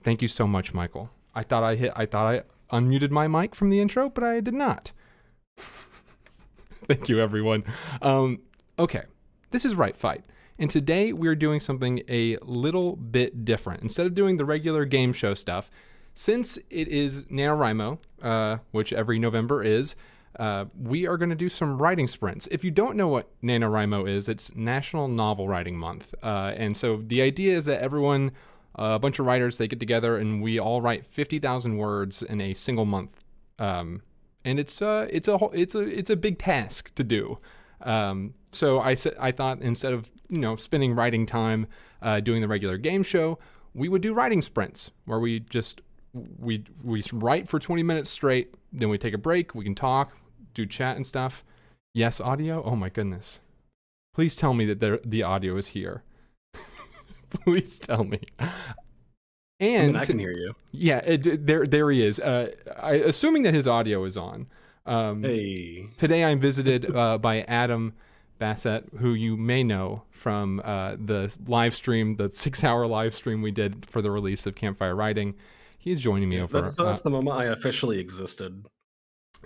Thank you so much, Michael. I thought I unmuted my mic from the intro, but I did not. Thank you, everyone. Okay, this is Right Fight, and today we're doing something a little bit different. Instead of doing the regular game show stuff, since it is NaNoWriMo, which every November is, we are going to do some writing sprints. If you don't know what NaNoWriMo is, it's National Novel Writing Month. And so the idea is that everyone, a bunch of writers, they get together and we all write 50,000 words in a single month. And it's a big task to do. So I thought instead of, spending writing time doing the regular game show, we would do writing sprints where we write for 20 minutes straight, then we take a break, we can talk, do chat and stuff. Yes, audio? Oh my goodness. Please tell me that the audio is here. Please tell me. And I can hear you. Yeah, there he is. Assuming that his audio is on. Hey. Today I'm visited by Adam Bassett, who you may know from the live stream, the 6-hour live stream we did for the release of Campfire Writing. He's joining me over. That's the moment I officially existed.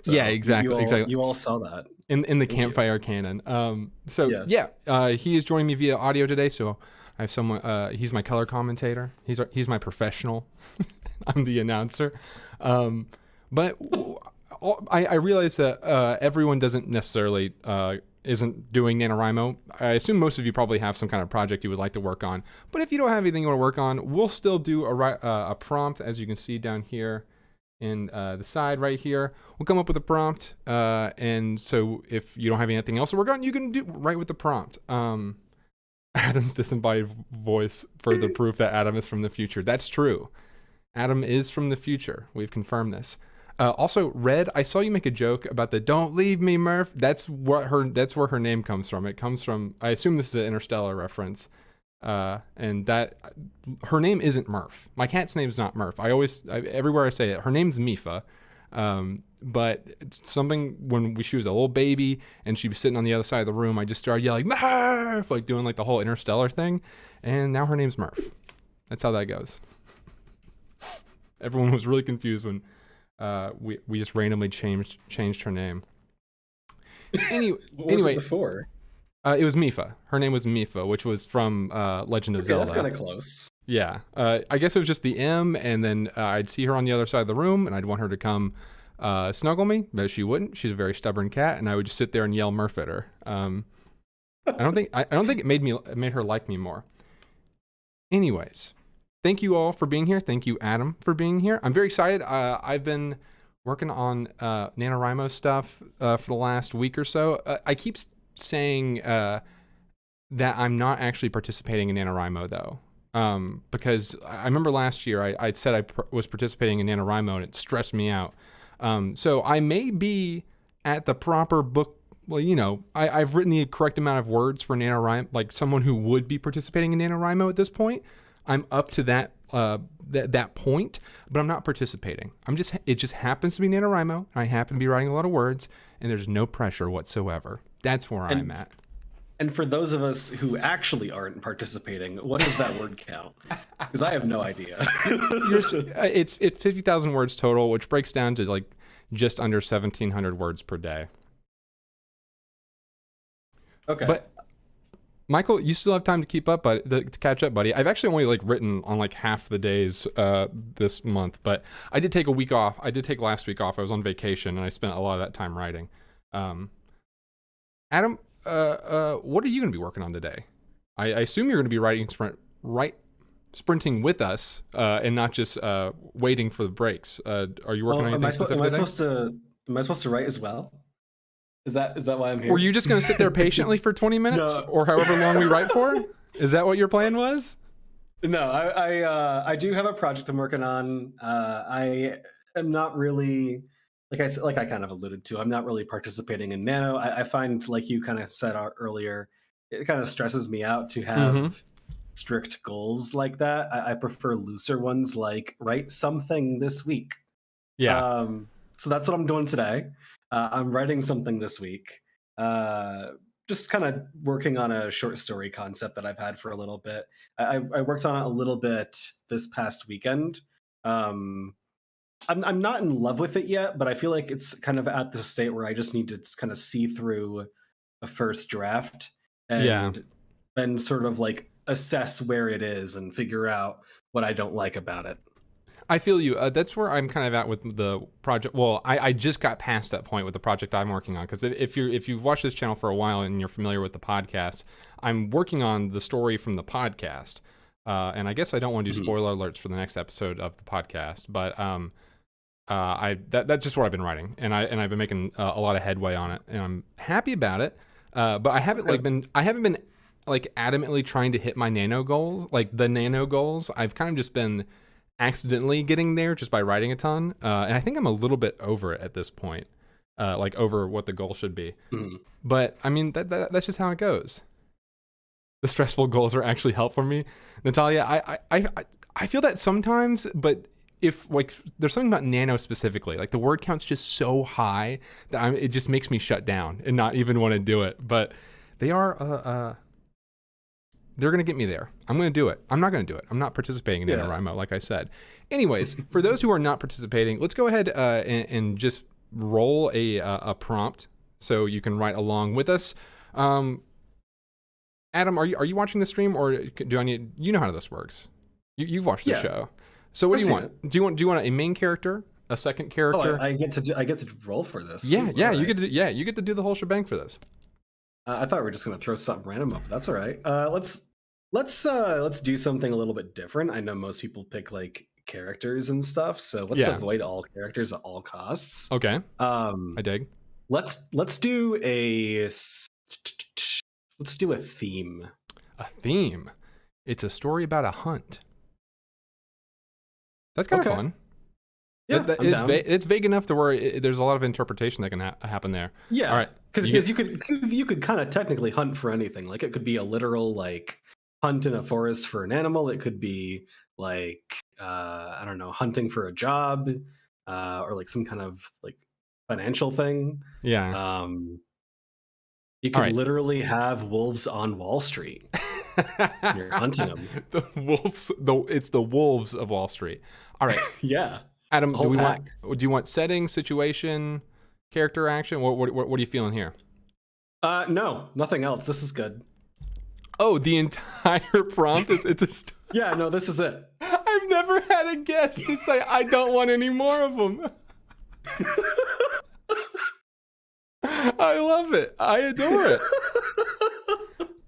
So yeah, exactly. You all saw that in the Campfire canon. He is joining me via audio today. So I have someone. He's my color commentator. He's my professional. I'm the announcer. But I realize that everyone doesn't necessarily isn't doing NaNoWriMo. I assume most of you probably have some kind of project you would like to work on. But if you don't have anything you want to work on, we'll still do a prompt, as you can see down here in the side right here. We'll come up with a prompt. And so if you don't have anything else to work on, you can write with the prompt. Adam's disembodied voice, further proof that Adam is from the future. That's true. Adam is from the future. We've confirmed this. Also, Red, I saw you make a joke about the "Don't leave me, Murph." That's where her name comes from. It comes from, I assume this is an Interstellar reference. And that her name isn't Murph. My cat's name is not Murph. Everywhere I say it, her name's Mifa. But something when she was a little baby and she was sitting on the other side of the room, I just started yelling Murph, like doing like the whole Interstellar thing, and now her name's Murph. That's how that goes. Everyone was really confused when we just randomly changed her name. Anyway, what was it before? It was Mipha. Her name was Mipha, which was from Legend of Zelda. That's kind of close. Yeah. I guess it was just the M, and then I'd see her on the other side of the room, and I'd want her to come snuggle me, but she wouldn't. She's a very stubborn cat, and I would just sit there and yell Murph at her. I don't think it made her like me more. Anyways, thank you all for being here. Thank you, Adam, for being here. I'm very excited. I've been working on NaNoWriMo stuff for the last week or so. I keep saying that I'm not actually participating in NaNoWriMo though, because I remember last year I'd said I was participating in NaNoWriMo and it stressed me out. So I may be at the proper book. Well, you know, I've written the correct amount of words for NaNoWriMo, like someone who would be participating in NaNoWriMo at this point. I'm up to that that point, but I'm not participating. It just happens to be NaNoWriMo, and I happen to be writing a lot of words, and there's no pressure whatsoever. That's where I'm at. And for those of us who actually aren't participating, what is that word count? Because I have no idea. It's 50,000 words total, which breaks down to like just under 1,700 words per day. Okay. But Michael, you still have time to keep up, to catch up, buddy. I've actually only like written on like half the days this month, but I did take a week off. I did take last week off. I was on vacation and I spent a lot of that time writing. Adam, what are you going to be working on today? I assume you're going to be sprinting with us and not just waiting for the breaks. Are you working on anything specific? Am I supposed to write as well? Is that why I'm here? Were you just going to sit there patiently for 20 minutes or however long we write for? Is that what your plan was? No, I do have a project I'm working on. I am not really, like I kind of alluded to, I'm not really participating in Nano. I find, like you kind of said earlier, it kind of stresses me out to have strict goals like that. I prefer looser ones, like write something this week. Yeah. So that's what I'm doing today. I'm writing something this week. Just kind of working on a short story concept that I've had for a little bit. I worked on it a little bit this past weekend. I'm not in love with it yet, but I feel like it's kind of at the state where I just need to kind of see through a first draft and then sort of like assess where it is and figure out what I don't like about it. I feel you. That's where I'm kind of at with the project. Well, I just got past that point with the project I'm working on, because if you've watched this channel for a while and you're familiar with the podcast, I'm working on the story from the podcast. And I guess I don't want to do spoiler alerts for the next episode of the podcast, but that's just what I've been writing, and I've been making a lot of headway on it, and I'm happy about it. But I haven't been adamantly trying to hit my nano goals, like the nano goals. I've kind of just been accidentally getting there just by writing a ton, and I think I'm a little bit over it at this point, like over what the goal should be. But I mean that's just how it goes. The stressful goals are actually helpful for me, Natalia. I feel that sometimes, but if like there's something about nano specifically, like the word count's just so high that it just makes me shut down and not even want to do it. But they are they're going to get me there. I'm going to do it. I'm not going to do it. I'm not participating in NaNoWriMo, like I said. Anyways, for those who are not participating, let's go ahead and just roll a prompt so you can write along with us. Adam, are you watching the stream, or do I need? You know how this works. You've watched the show. So what do you want? Do you want a main character, a second character? I get to roll for this. Yeah, ooh, right. You get to do the whole shebang for this. I thought we were just gonna throw something random up. But that's all right. Let's do something a little bit different. I know most people pick like characters and stuff, so let's avoid all characters at all costs. Okay. I dig. Let's do a theme. A theme. It's a story about a hunt. That's kind of fun. Yeah, it's vague enough to where there's a lot of interpretation that can happen there. Yeah. All right. Because you could kind of technically hunt for anything. Like it could be a literal like hunt in a forest for an animal. It could be like I don't know, hunting for a job. or like some kind of like financial thing. Yeah. You All could right. literally have wolves on Wall Street. You're hunting them. The wolves. It's the wolves of Wall Street. All right. Yeah. Adam, Whole pack. do you want setting, situation, character action? What are you feeling here? No, nothing else. This is good. Oh, the entire prompt is Yeah, no, this is it. I've never had a guest just say I don't want any more of them. I love it. I adore it.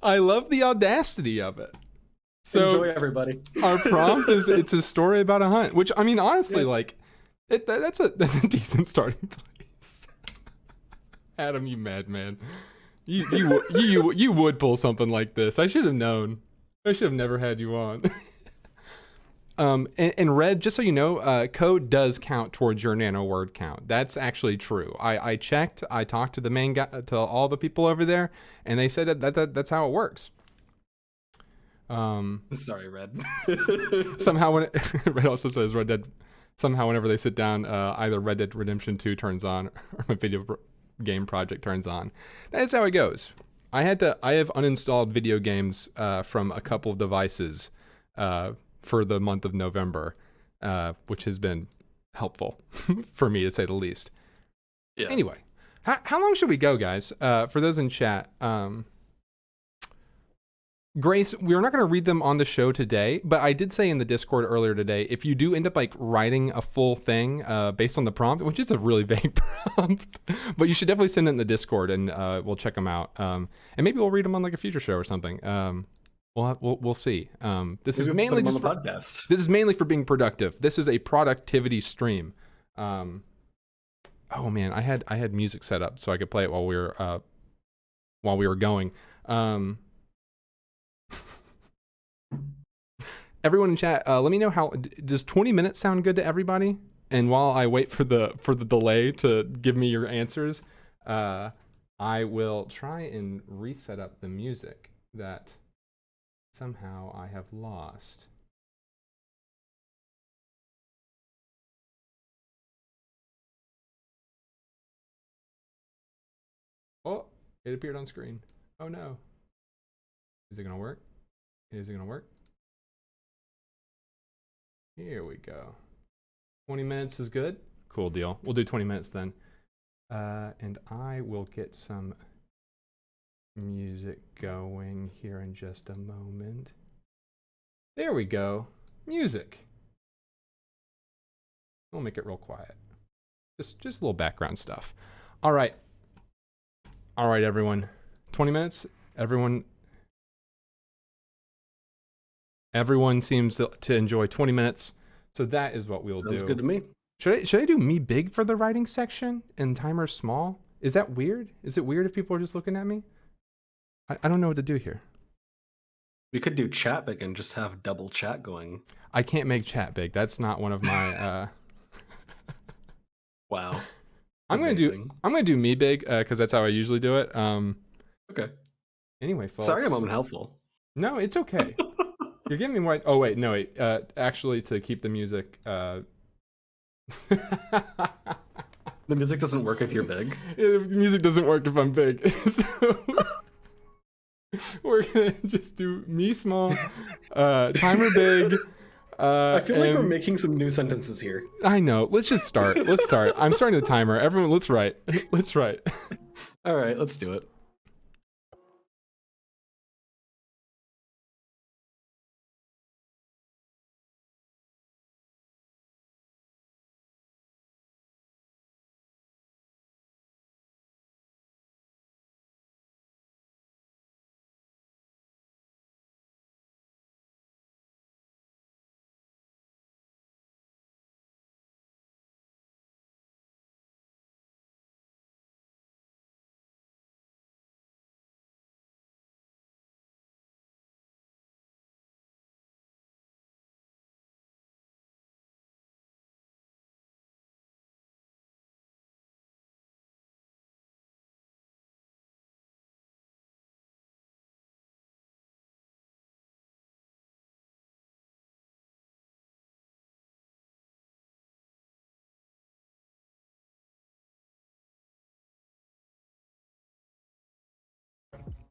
I love the audacity of it. So enjoy, everybody. Our prompt is it's a story about a hunt, which I mean, honestly, like that's a decent starting place. Adam, you madman. You would pull something like this. I should have known. I should have never had you on. And Red, just so you know, code does count towards your nano word count. That's actually true. I checked. I talked to the main guy, to all the people over there, and they said that's how it works. Sorry, Red. Somehow when Red also says Red Dead. Somehow whenever they sit down, either Red Dead Redemption 2 turns on or my video game project turns on. That's how it goes. I have uninstalled video games from a couple of devices for the month of November, which has been helpful for me to say the least. Yeah. Anyway, how long should we go, guys? For those in chat, Grace, we're not going to read them on the show today, but I did say in the Discord earlier today, if you do end up like writing a full thing based on the prompt, which is a really vague prompt, but you should definitely send it in the Discord and we'll check them out. And maybe we'll read them on like a future show or something. We'll see. This is mainly just on the podcast. This is mainly for being productive. This is a productivity stream. Oh man, I had music set up so I could play it while we were going. Everyone in chat, let me know how does 20 minutes sound good to everybody? And while I wait for the delay to give me your answers, I will try and reset up the music that somehow I have lost. Oh, it appeared on screen. Oh no. Is it gonna work? Is it gonna work? Here we go. 20 minutes is good. Cool deal. We'll do 20 minutes then. And I will get some music going here in just a moment. There we go. Music. We'll make it real quiet. Just a little background stuff. All right. All right, everyone. 20 minutes. Everyone seems to enjoy 20 minutes, so that is what we'll do. Sounds good to me. Should I do me big for the writing section and timer small? Is that weird? Is it weird if people are just looking at me? I don't know what to do here. We could do chat big and just have double chat going. I can't make chat big. That's not one of my. Wow. I'm gonna do me big because that's how I usually do it. Okay. Anyway, folks. Sorry, I'm unhelpful. No, it's okay. You're giving me white. Oh wait, no wait. Actually, to keep the music. The music doesn't work if you're big. Yeah, the music doesn't work if I'm big. So we're gonna just do me small, timer big. I feel like we're making some new sentences here. I know. Let's just start. Let's start. I'm starting the timer. Everyone, let's write. Let's write. All right, let's do it.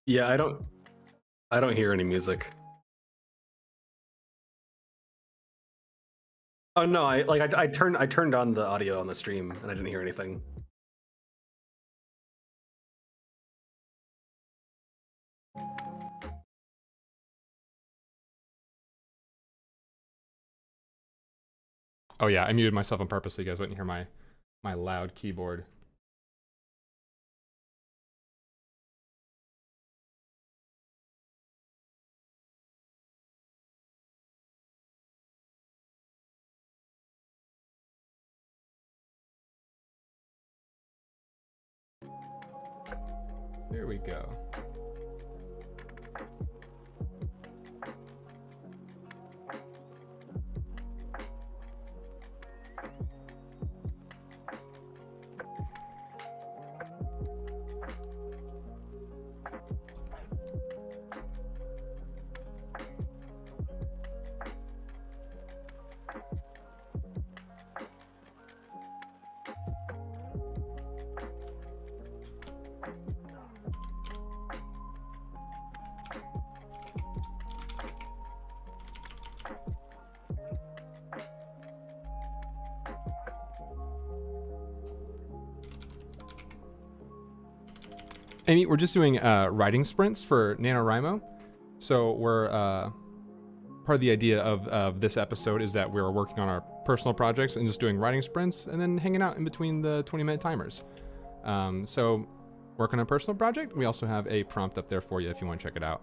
Yeah, I don't hear any music. Oh no, I turned on the audio on the stream and I didn't hear anything. Oh yeah, I muted myself on purpose so you guys wouldn't hear my loud keyboard. There we go. Amy, we're just doing writing sprints for NaNoWriMo. So we're part of the idea of this episode is that we're working on our personal projects and just doing writing sprints and then hanging out in between the 20-minute timers. So working on a personal project. We also have a prompt up there for you if you want to check it out.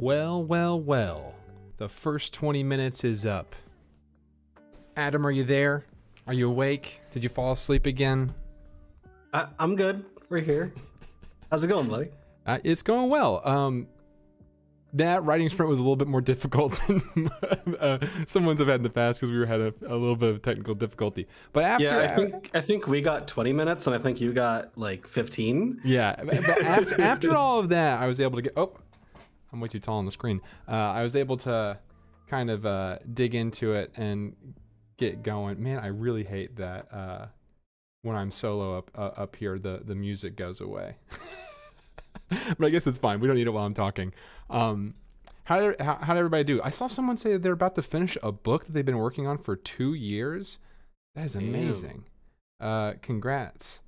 Well, well, well. The first 20 minutes is up. Adam, are you there? Are you awake? Did you fall asleep again? I'm good. We're here. How's it going, buddy? It's going well. That writing sprint was a little bit more difficult than some ones I've had in the past because we had a little bit of technical difficulty. But after, yeah, I think we got 20 minutes, and I think you got like 15. Yeah, but after all of that, I was able to get. Oh, I'm way too tall on the screen. I was able to kind of dig into it and get going. Man, I really hate that when I'm solo up here, the music goes away. But I guess it's fine. We don't need it while I'm talking. How did everybody do? I saw someone say they're about to finish a book that they've been working on for 2 years. That is amazing. Congrats.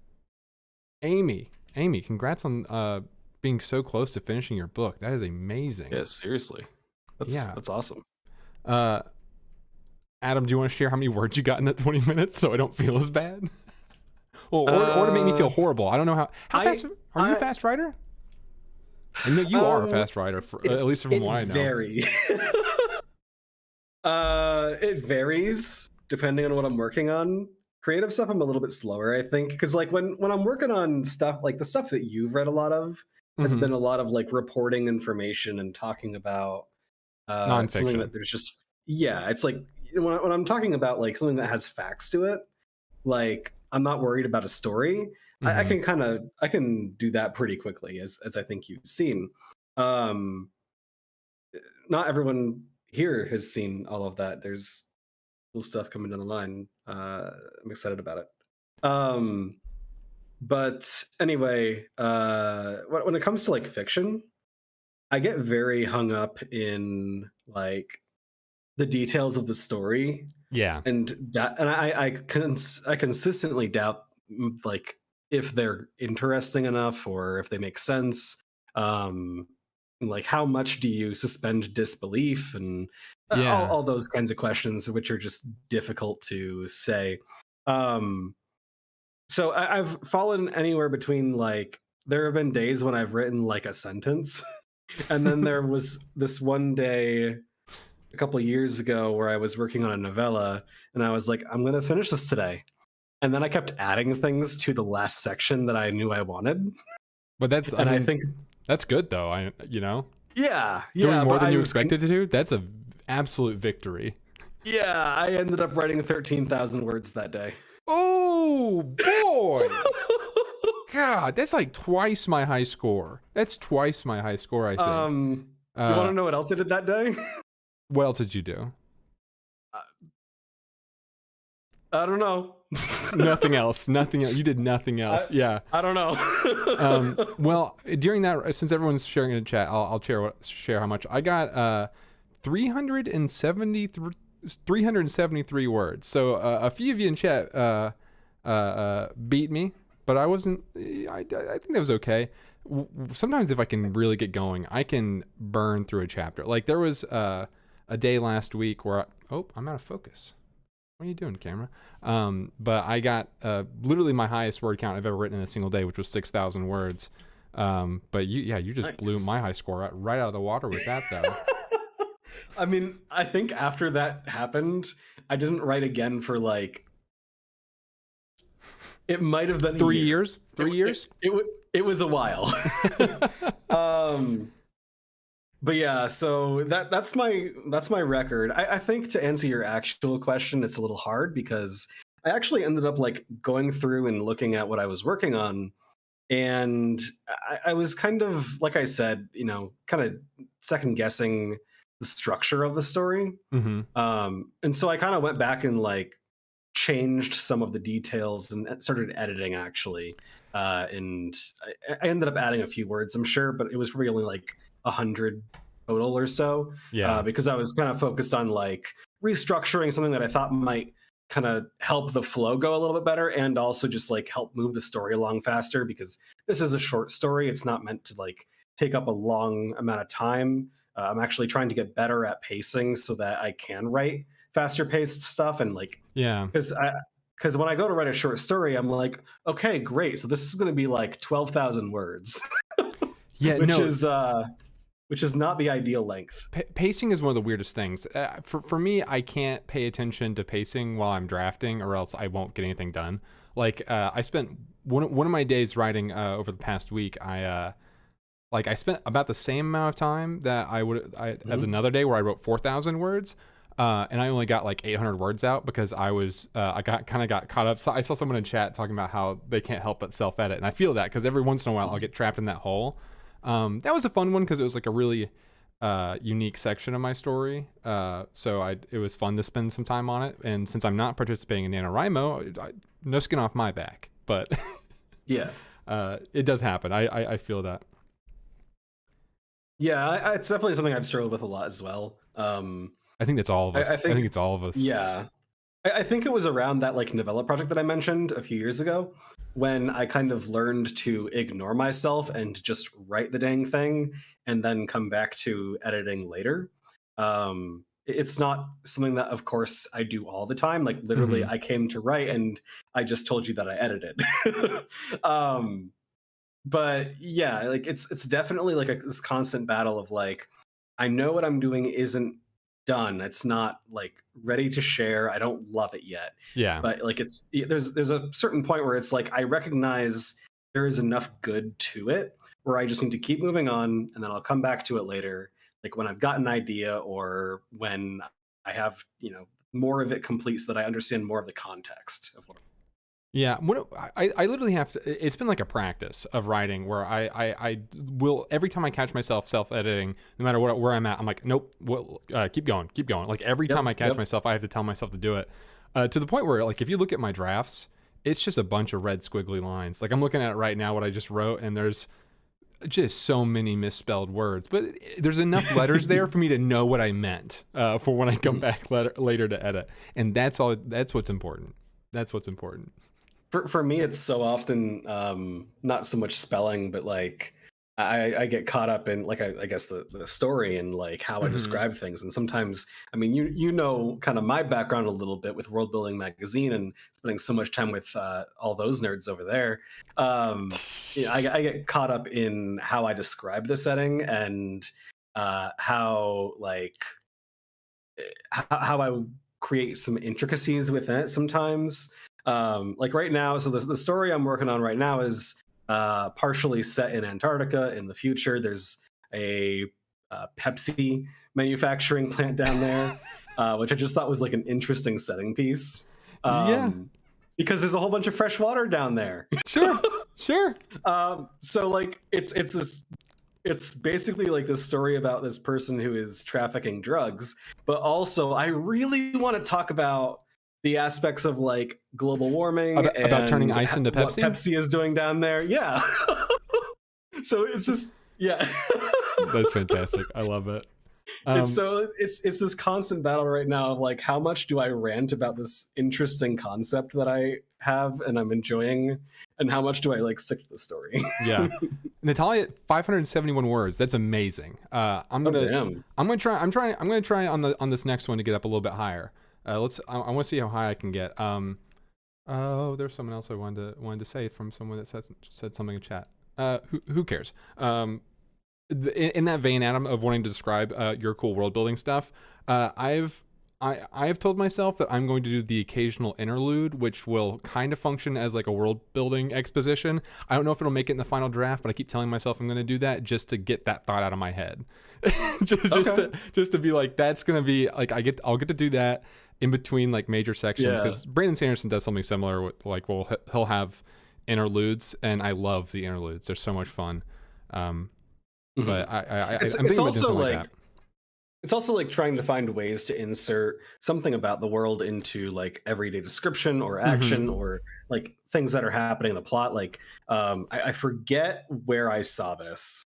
Amy, congrats on being so close to finishing your book. That is amazing. Yeah, seriously. That's awesome. Adam, do you want to share how many words you got in that 20 minutes so I don't feel as bad? Or to make me feel horrible. I don't know how fast are you a fast writer? I know you are a fast writer, at least from what I know. It varies depending on what I'm working on. Creative stuff, I'm a little bit slower, I think, because like when I'm working on stuff like the stuff that you've read a lot of, has been a lot of like reporting information and talking about something that there's just it's like when I'm talking about like something that has facts to it, like I'm not worried about a story. I can do that pretty quickly, as I think you've seen. Not everyone here has seen all of that. There's cool stuff coming down the line. I'm excited about it. But anyway, when it comes to like fiction, I get very hung up in like the details of the story. Yeah, and I consistently doubt like if they're interesting enough or if they make sense. Like how much do you suspend disbelief and all those kinds of questions, which are just difficult to say. So I've fallen anywhere between like, there have been days when I've written like a sentence, and then there was this one day a couple of years ago where I was working on a novella, and I was like, I'm going to finish this today. And then I kept adding things to the last section that I knew I wanted. But I think that's good though. Doing more than you expected to do. That's a absolute victory. Yeah, I ended up writing 13,000 words that day. Oh boy! God, that's like twice my high score. That's twice my high score, I think. You want to know what else I did that day? What else did you do? I don't know. Nothing else. You did nothing else. I don't know. Well, during that, since everyone's sharing in the chat, I'll share how much I got. 373 words. So a few of you in chat beat me, but I wasn't. I think that was okay. Sometimes if I can really get going, I can burn through a chapter. Like there was a day last week where I'm out of focus. What are you doing, camera? But I got literally my highest word count I've ever written in a single day, which was 6,000 words. But you just blew my high score right out of the water with that, though. I mean, I think after that happened, I didn't write again for like, it might have been 3 years. 3 years. It was a while. But yeah, so that's my record. I think to answer your actual question, it's a little hard because I actually ended up like going through and looking at what I was working on, and I was kind of, like I said, kind of second guessing the structure of the story. And so I kind of went back and like changed some of the details and started editing actually. And I ended up adding a few words, I'm sure, but it was really only like 100 total or so. Because I was kind of focused on like restructuring something that I thought might kind of help the flow go a little bit better, and also just like help move the story along faster, because this is a short story. It's not meant to like take up a long amount of time. I'm actually trying to get better at pacing so that I can write faster paced stuff, and like because when I go to write a short story, I'm like, okay, great, so this is going to be like 12,000 words. Which is which is not the ideal length. Pacing is one of the weirdest things. For me, I can't pay attention to pacing while I'm drafting, or else I won't get anything done. Like I spent one of my days writing over the past week. I spent about the same amount of time that as another day where I wrote 4,000 words. And I only got like 800 words out because I got caught up. So I saw someone in chat talking about how they can't help but self-edit, and I feel that because every once in a while I'll get trapped in that hole. That was a fun one because it was like a really unique section of my story. So it was fun to spend some time on it. And since I'm not participating in NaNoWriMo, no skin off my back. But yeah, it does happen. I feel that. Yeah, it's definitely something I've struggled with a lot as well. I think that's all of us. I think it's all of us. Yeah. I think it was around that like novella project that I mentioned a few years ago when I kind of learned to ignore myself and just write the dang thing and then come back to editing later. It's not something that, of course, I do all the time. Like literally, I came to write and I just told you that I edited. But yeah, like it's definitely like this constant battle of like, I know what I'm doing isn't done. It's not like ready to share. I don't love it yet. Yeah. But like there's a certain point where it's like I recognize there is enough good to it where I just need to keep moving on and then I'll come back to it later, like when I've got an idea or when I have, more of it complete so that I understand more of the context of what. Yeah, I literally have to. It's been like a practice of writing where I will every time I catch myself self-editing, no matter where I'm at, I'm like, nope, keep going. Like every time I catch myself, I have to tell myself to do it. To the point where, like, if you look at my drafts, it's just a bunch of red squiggly lines. Like I'm looking at it right now, what I just wrote, and there's just so many misspelled words, but there's enough letters there for me to know what I meant for when I come back later to edit, and that's all. That's what's important. That's what's important. For me, it's so often not so much spelling, but like I get caught up in like I guess the story and like how I describe things. And sometimes, I mean, you know, kind of my background a little bit with World Building Magazine and spending so much time with all those nerds over there. I get caught up in how I describe the setting and how I create some intricacies within it sometimes. Like right now, so the story I'm working on right now is partially set in Antarctica in the future. There's a Pepsi manufacturing plant down there, which I just thought was like an interesting setting piece. Because there's a whole bunch of fresh water down there. Sure. So like it's basically like this story about this person who is trafficking drugs, but also I really want to talk about the aspects of like global warming about turning ice into Pepsi. What Pepsi is doing down there. Yeah. So it's just, yeah. That's fantastic. I love it. It's this constant battle right now of like, how much do I rant about this interesting concept that I have and I'm enjoying, and how much do I like stick to the story? Yeah. Natalia, 571 words. That's amazing. I'm gonna try on this next one to get up a little bit higher. I want to see how high I can get. There's someone else I wanted to say from someone that said something in chat. Who cares? In that vein, Adam, of wanting to describe your cool world building stuff, I've told myself that I'm going to do the occasional interlude, which will kind of function as like a world building exposition. I don't know if it'll make it in the final draft, but I keep telling myself I'm going to do that just to get that thought out of my head. just to be like, that's going to be like, I'll get to do that in between like major sections, because Brandon Sanderson does something similar with like, he'll have interludes, and I love the interludes. They're so much fun. But I'm thinking about doing something like that. It's also like trying to find ways to insert something about the world into like everyday description or action or like things that are happening in the plot. Like I forget where I saw this.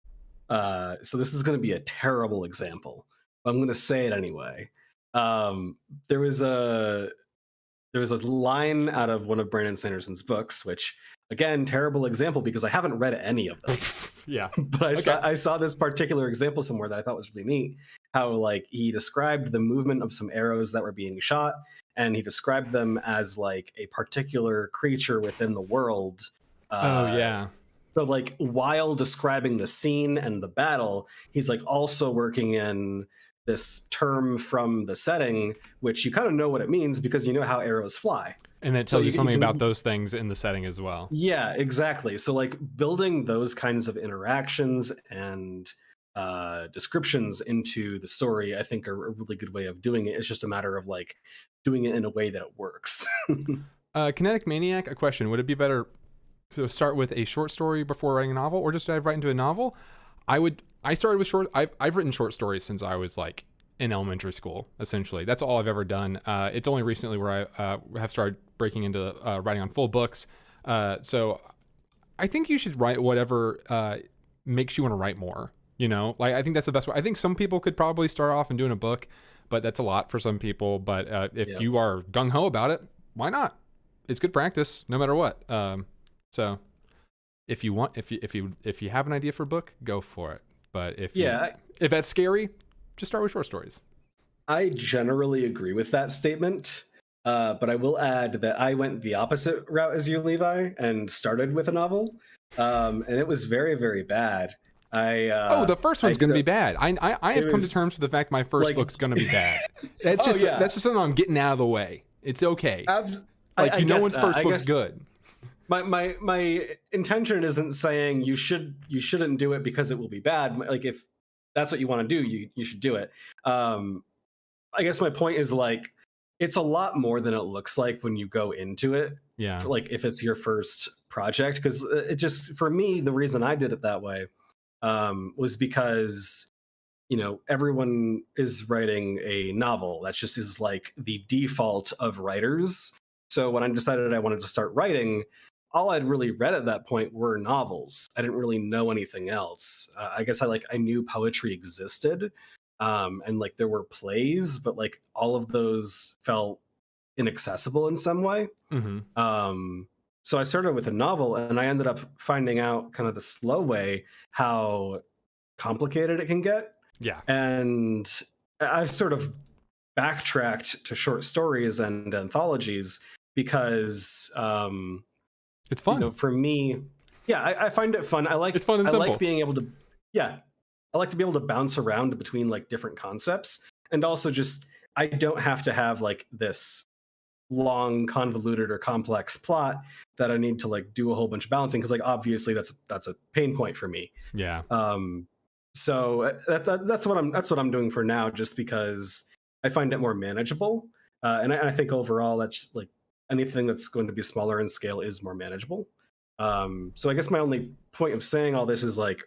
So this is going to be a terrible example, but I'm going to say it anyway. There was a line out of one of Brandon Sanderson's books, which again, terrible example because I haven't read any of them. Yeah. But I saw this particular example somewhere that I thought was really neat. How like he described the movement of some arrows that were being shot, and he described them as like a particular creature within the world. So like while describing the scene and the battle, he's like also working in this term from the setting, which you kind of know what it means because you know how arrows fly. And that tells you something about those things in the setting as well. Yeah, exactly. So like building those kinds of interactions and descriptions into the story, I think are a really good way of doing it. It's just a matter of like doing it in a way that it works. Kinetic Maniac, a question. Would it be better to start with a short story before writing a novel, or just dive right into a novel? I started with short. I've written short stories since I was like in elementary school, essentially. That's all I've ever done. It's only recently where I have started breaking into writing on full books. So I think you should write whatever makes you want to write more. You know, like I think that's the best way. I think some people could probably start off and doing a book, but that's a lot for some people. But if you are gung ho about it, why not? It's good practice, no matter what. So if you want, if you have an idea for a book, go for it. But if that's scary, just start with short stories. I generally agree with that statement, but I will add that I went the opposite route as you, Levi, and started with a novel, and it was very, very bad. The first one's going to be bad. I have come to terms with the fact my first book's going to be bad. That's that's just something I'm getting out of the way. It's okay. No one's first book's good. My intention isn't saying you shouldn't do it because it will be bad. Like if that's what you want to do, you should do it. I guess my point is like it's a lot more than it looks like when you go into it. Yeah. Like if it's your first project, because it just for me the reason I did it that way was because everyone is writing a novel. That just is like the default of writers. So when I decided I wanted to start writing, all I'd really read at that point were novels. I didn't really know anything else. I guess I knew poetry existed, and like there were plays, but like all of those felt inaccessible in some way. Mm-hmm. So I started with a novel, and I ended up finding out kind of the slow way how complicated it can get. Yeah. And I've sort of backtracked to short stories and anthologies because it's fun. For me, I find it fun. It's fun and simple. I like being able to I like to be able to bounce around between like different concepts, and also just I don't have to have like this long, convoluted, or complex plot that I need to like do a whole bunch of balancing, because like obviously that's a pain point for me. Yeah. So that's what I'm doing for now, just because I find it more manageable, and I think overall that's like anything that's going to be smaller in scale is more manageable. So I guess my only point of saying all this is like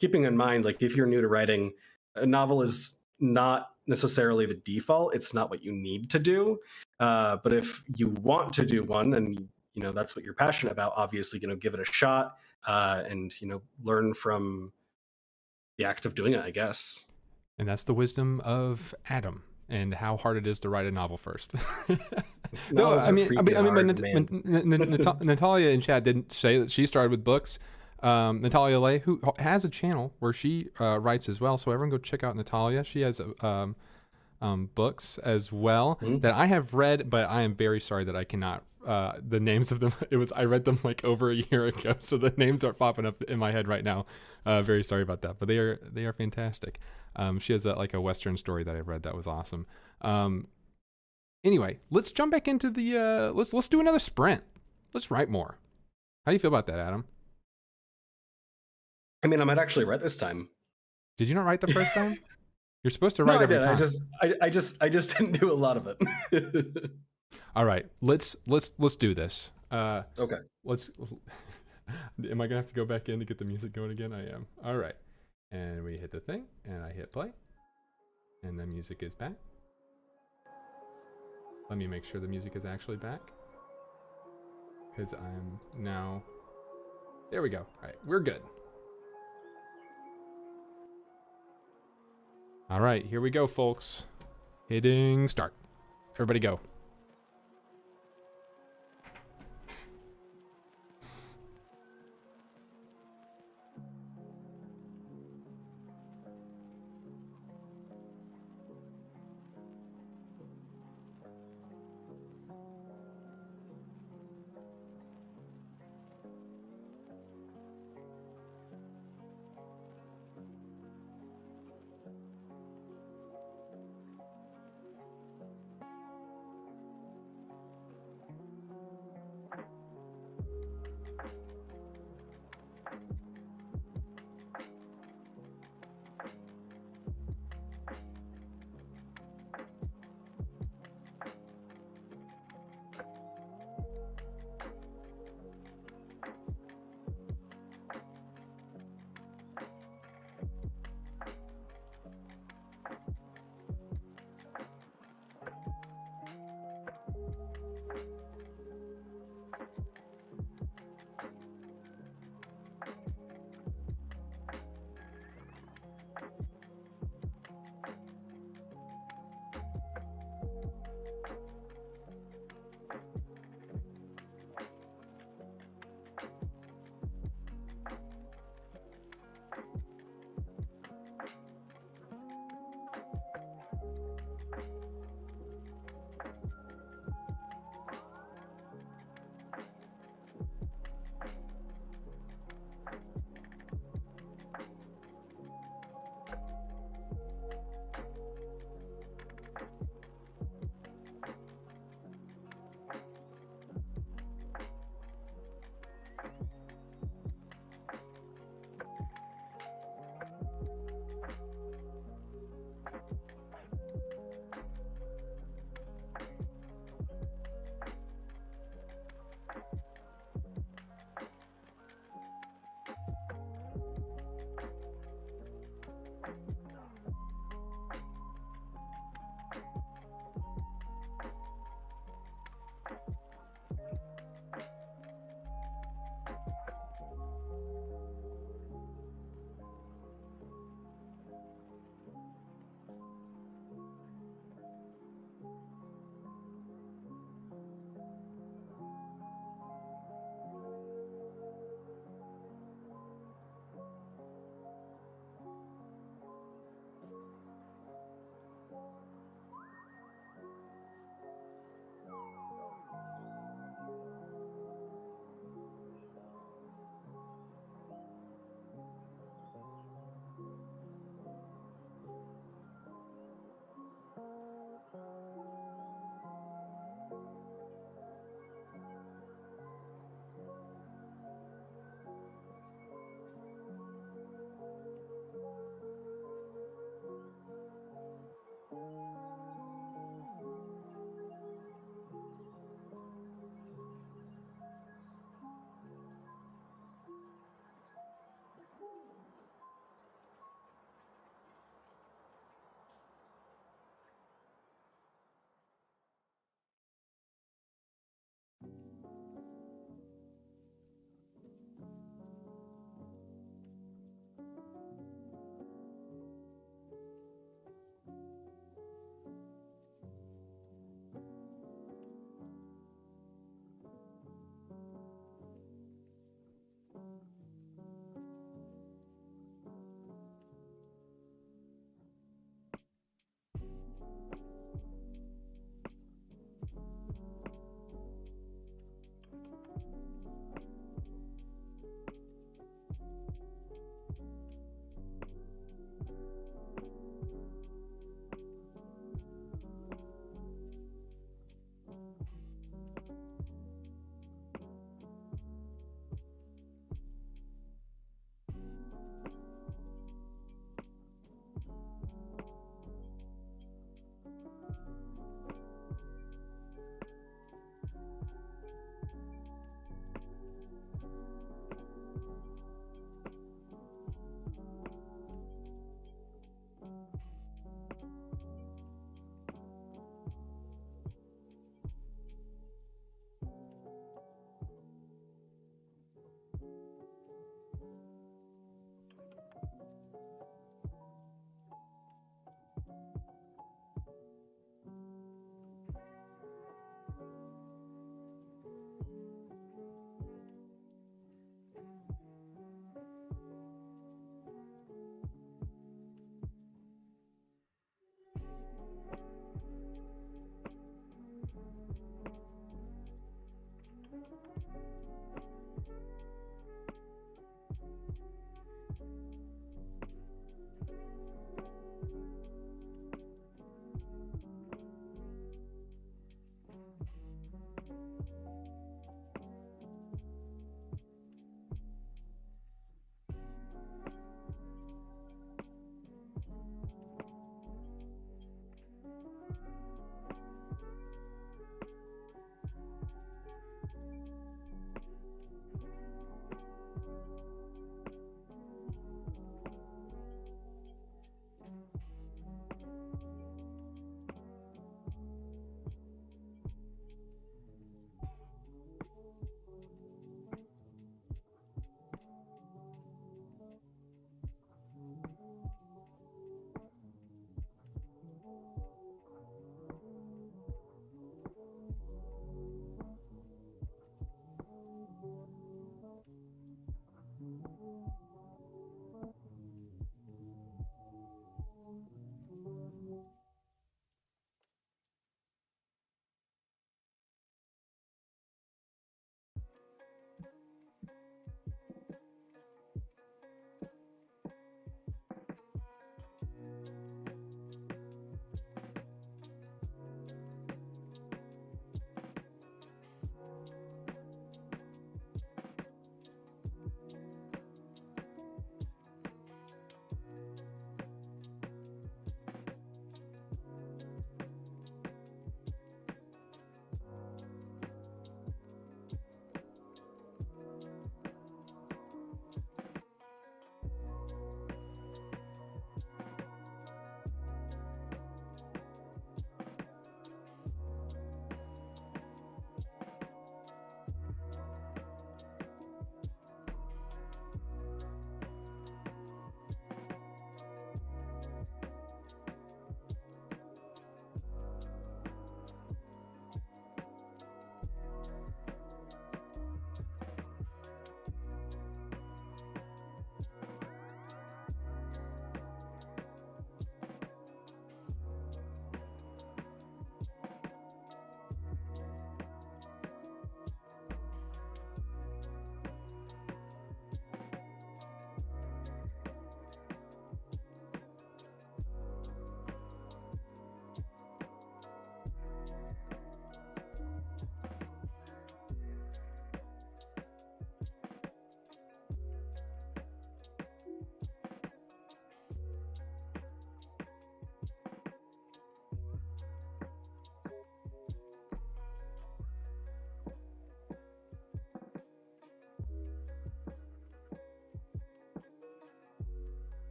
keeping in mind, like if you're new to writing, a novel is not necessarily the default. It's not what you need to do. But if you want to do one, and that's what you're passionate about, obviously give it a shot, and learn from the act of doing it, I guess. And that's the wisdom of Adam and how hard it is to write a novel first. No, Natalia in chat didn't say that she started with books. Natalia Lay, who has a channel where she writes as well, so everyone go check out Natalia. She has books as well that I have read, but I am very sorry that I cannot. The names of them, I read them like over a year ago, so the names are popping up in my head right now. Very sorry about that, but they are fantastic. She has a Western story that I read that was awesome. Anyway, let's jump back into the let's do another sprint. Let's write more. How do you feel about that, Adam? I mean, I might actually write this time. Did you not write the first time? You're supposed to write every time. I just didn't do a lot of it. All right, let's do this. Okay. Am I gonna have to go back in to get the music going again? I am. All right, and we hit the thing, and I hit play, and the music is back. Let me make sure the music is actually back, because I'm now. There we go. All right, we're good. All right, here we go, folks. Hitting start. Everybody go.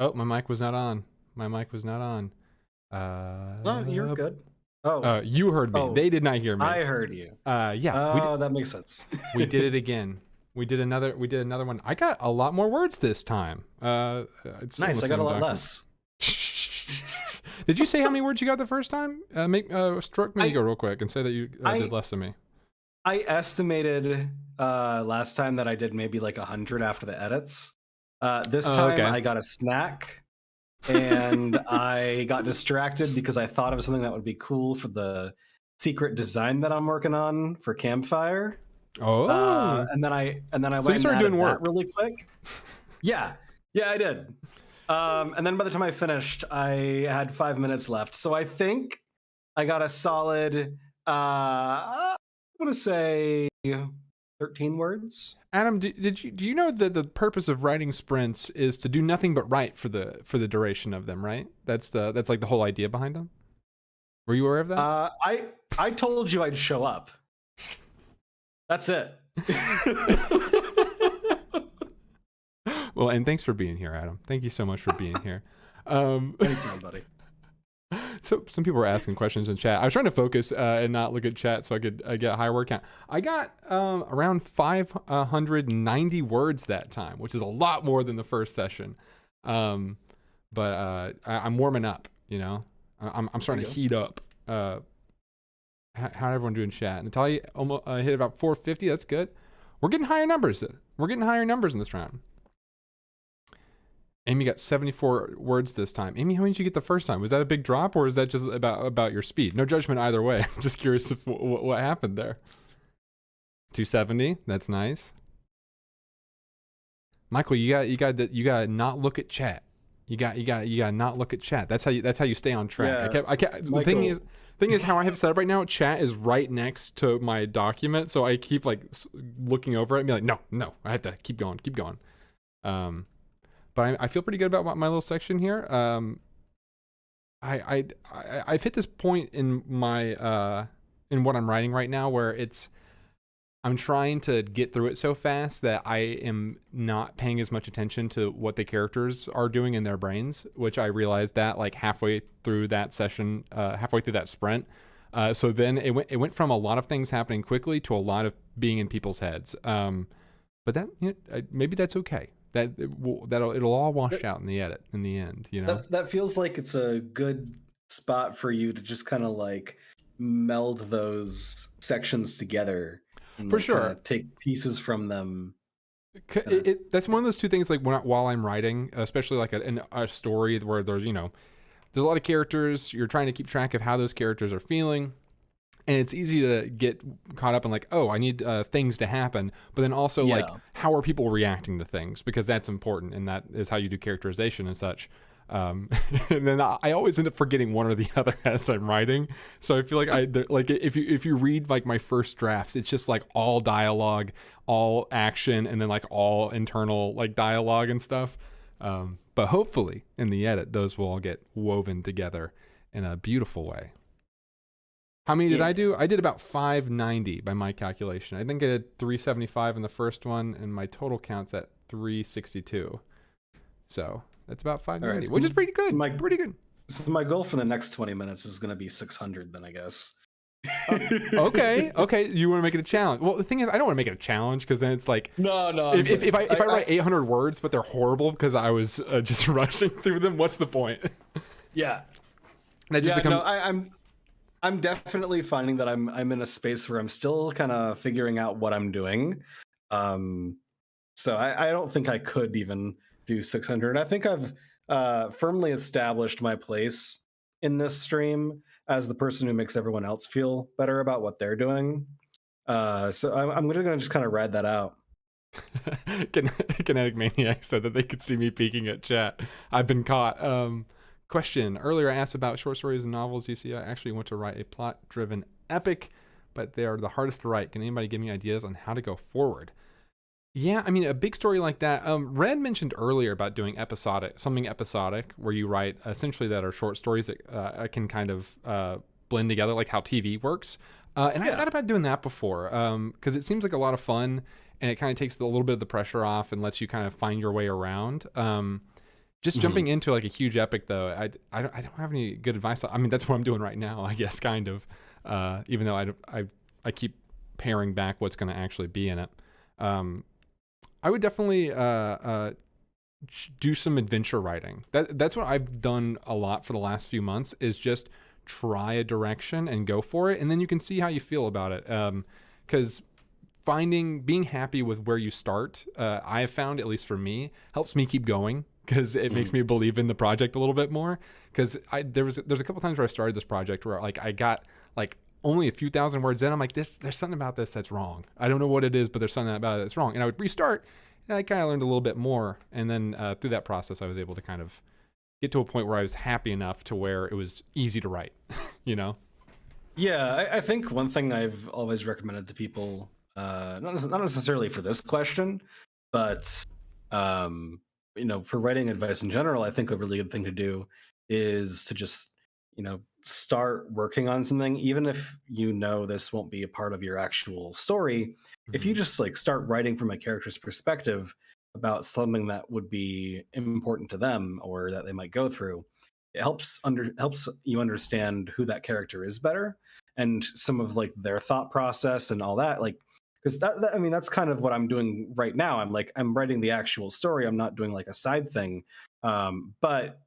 Oh, my mic was not on. My mic was not on. No, you're good. Oh, you heard me. Oh, they did not hear me. I heard you. Yeah. Oh, that makes sense. We did it again. We did another one. I got a lot more words this time. It's nice. I got a lot less. Did you say how many words you got the first time? Stroke me ego real quick and say that you did less than me. I estimated last time that I did maybe like 100 after the edits. This time I got a snack and I got distracted because I thought of something that would be cool for the secret design that I'm working on for Campfire. Oh, and then I went you started doing work really quick. Yeah, I did. And then by the time I finished, I had 5 minutes left. So I think I got a solid, I want to say 13 words. Adam, do you know that the purpose of writing sprints is to do nothing but write for the duration of them, right? That's like the whole idea behind them. Were you aware of that? I told you I'd show up. That's it. Well, and thanks for being here, Adam. Thank you so much for being here. Thanks, buddy. So some people were asking questions in chat. I was trying to focus and not look at chat so I could get a high word count. I got around 590 words that time, which is a lot more than the first session. But I'm warming up, you know. I'm starting to heat up. How'd everyone do in chat? Natalia almost hit about 450. That's good. We're getting higher numbers. We're getting higher numbers in this round. Amy got 74 words this time. Amy, how many did you get the first time? Was that a big drop, or is that just about your speed? No judgment either way. I'm just curious what happened there. 270. That's nice. Michael, you got to not look at chat. You got to not look at chat. That's how you stay on track. Yeah, I kept the thing is how I have set up right now, chat is right next to my document, so I keep like looking over it and be like, no, I have to keep going. But I feel pretty good about my little section here. I've hit this point in my in what I'm writing right now where I'm trying to get through it so fast that I am not paying as much attention to what the characters are doing in their brains, which I realized that like halfway through that session, halfway through that sprint. So then it went from a lot of things happening quickly to a lot of being in people's heads. But that, you know, maybe that's okay. It'll all wash out in the edit in the end, you know. That feels like it's a good spot for you to just kind of like meld those sections together. And for like sure, take pieces from them. That's one of those two things. Like while I'm writing, especially like a story where there's a lot of characters. You're trying to keep track of how those characters are feeling. And it's easy to get caught up in like, oh, I need things to happen. But then also like, how are people reacting to things? Because that's important. And that is how you do characterization and such. And then I always end up forgetting one or the other as I'm writing. So I feel like if you read like my first drafts, it's just like all dialogue, all action, and then like all internal like dialogue and stuff. But hopefully in the edit, those will all get woven together in a beautiful way. How many did I do? I did about 590 by my calculation. I think I did 375 in the first one, and my total count's at 362. So that's about 590, which is pretty good. Pretty good. So my goal for the next 20 minutes is going to be 600 then, I guess. Okay. You want to make it a challenge? Well, the thing is, I don't want to make it a challenge because then it's like no. If I write 800 words but they're horrible because I was just rushing through them, what's the point? Yeah. That just I'm definitely finding that I'm in a space where I'm still kind of figuring out what I'm doing. So I don't think I could even do 600. I think I've firmly established my place in this stream as the person who makes everyone else feel better about what they're doing. So I'm going to just kind of ride that out. Kinetic Maniac said that they could see me peeking at chat. I've been caught. Question. Earlier I asked about short stories and novels. You see, I actually want to write a plot-driven epic, but they are the hardest to write. Can anybody give me ideas on how to go forward? Yeah, I mean, a big story like that. Red mentioned earlier about doing something episodic, where you write essentially that are short stories that can kind of blend together, like how TV works. And I thought about doing that before, because it seems like a lot of fun, and it kind of takes a little bit of the pressure off and lets you kind of find your way around. Just jumping into like a huge epic though, I don't have any good advice. I mean, that's what I'm doing right now, I guess, kind of. Even though I keep paring back what's going to actually be in it. I would definitely do some adventure writing. That's what I've done a lot for the last few months, is just try a direction and go for it, and then you can see how you feel about it. Because being happy with where you start, I have found, at least for me, helps me keep going, because it makes me believe in the project a little bit more. Because there's a couple times where I started this project where like I got like only a few thousand words in. I'm like, there's something about this that's wrong. I don't know what it is, but there's something about it that's wrong. And I would restart, and I kind of learned a little bit more. And then through that process, I was able to kind of get to a point where I was happy enough to where it was easy to write, you know? Yeah, I think one thing I've always recommended to people, not necessarily for this question, but for writing advice in general, I think a really good thing to do is to just, start working on something, even if this won't be a part of your actual story. If you just like start writing from a character's perspective about something that would be important to them or that they might go through, it helps you understand who that character is better, and some of like their thought process and all that. Like, because that's kind of what I'm doing right now. I'm writing the actual story. I'm not doing like a side thing, but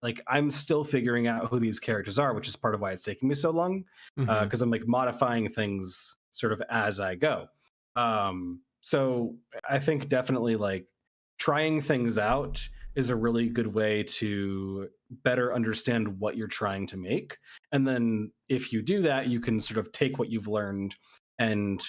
like I'm still figuring out who these characters are, which is part of why it's taking me so long, because I'm like modifying things sort of as I go. So I think definitely like trying things out is a really good way to better understand what you're trying to make. And then if you do that, you can sort of take what you've learned and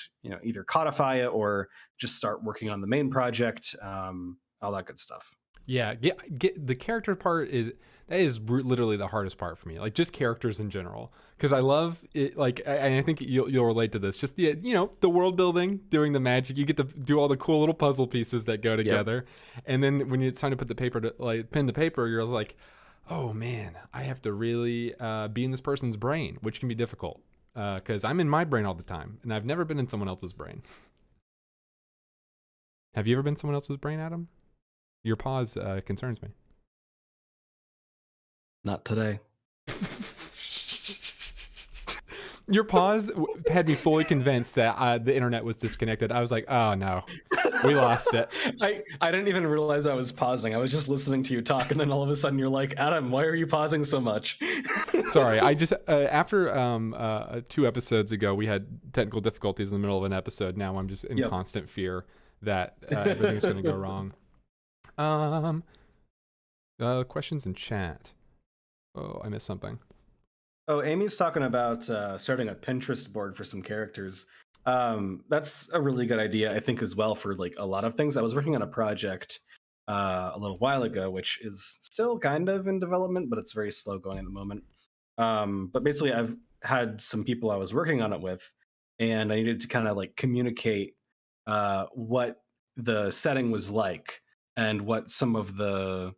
either codify it or just start working on the main project, all that good stuff. Yeah, get the character part is literally the hardest part for me. Like just characters in general, because I love it. Like, and I think you'll relate to this. Just the the world building, doing the magic. You get to do all the cool little puzzle pieces that go together, and then when it's time to put the pen to paper, you're like, oh man, I have to really be in this person's brain, which can be difficult because I'm in my brain all the time, and I've never been in someone else's brain. Have you ever been in someone else's brain, Adam? Your pause concerns me. Not today. Your pause had me fully convinced that the internet was disconnected. I was like, oh no, we lost it. I didn't even realize I was pausing. I was just listening to you talk, and then all of a sudden you're like, Adam, why are you pausing so much? Sorry, I just after 2 episodes ago, we had technical difficulties in the middle of an episode. Now I'm just in constant fear that everything's going to go wrong. Questions in chat. Oh, I missed something. Oh, Amy's talking about starting a Pinterest board for some characters. That's a really good idea, I think, as well, for like a lot of things. I was working on a project a little while ago, which is still kind of in development, but it's very slow going at the moment. But basically, I've had some people I was working on it with, and I needed to kind of like communicate what the setting was like and what some of the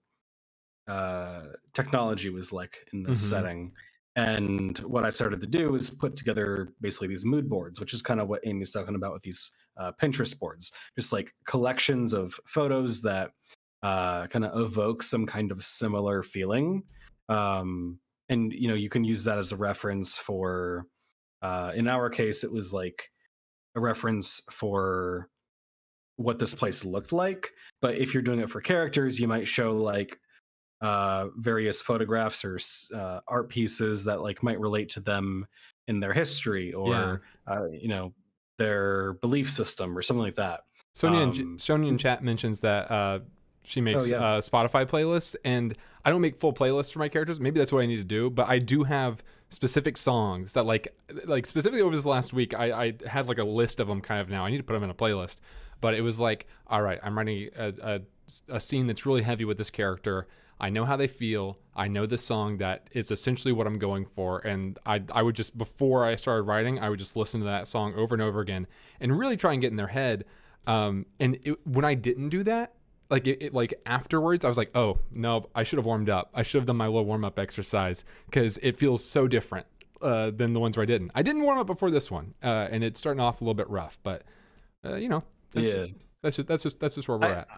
technology was like in this setting. And what I started to do is put together basically these mood boards, which is kind of what Amy's talking about with these Pinterest boards, just like collections of photos that kind of evoke some kind of similar feeling. And you can use that as a reference for, in our case, it was like a reference for what this place looked like. But if you're doing it for characters, you might show like various photographs or art pieces that like might relate to them in their history or their belief system or something like that. Sonia in chat mentions that she makes Spotify playlists, and I don't make full playlists for my characters. Maybe that's what I need to do, but I do have specific songs that like specifically over this last week, I had like a list of them kind of now. I need to put them in a playlist, but it was like, all right, I'm writing a scene that's really heavy with this character. I know how they feel. I know the song that is essentially what I'm going for. And I would just, before I started writing, I would just listen to that song over and over again and really try and get in their head. When I didn't do that, like afterwards, I was like, oh, no, I should have warmed up. I should have done my little warm-up exercise because it feels so different than the ones where I didn't. I didn't warm up before this one, and it's starting off a little bit rough, but, that's just where we're at.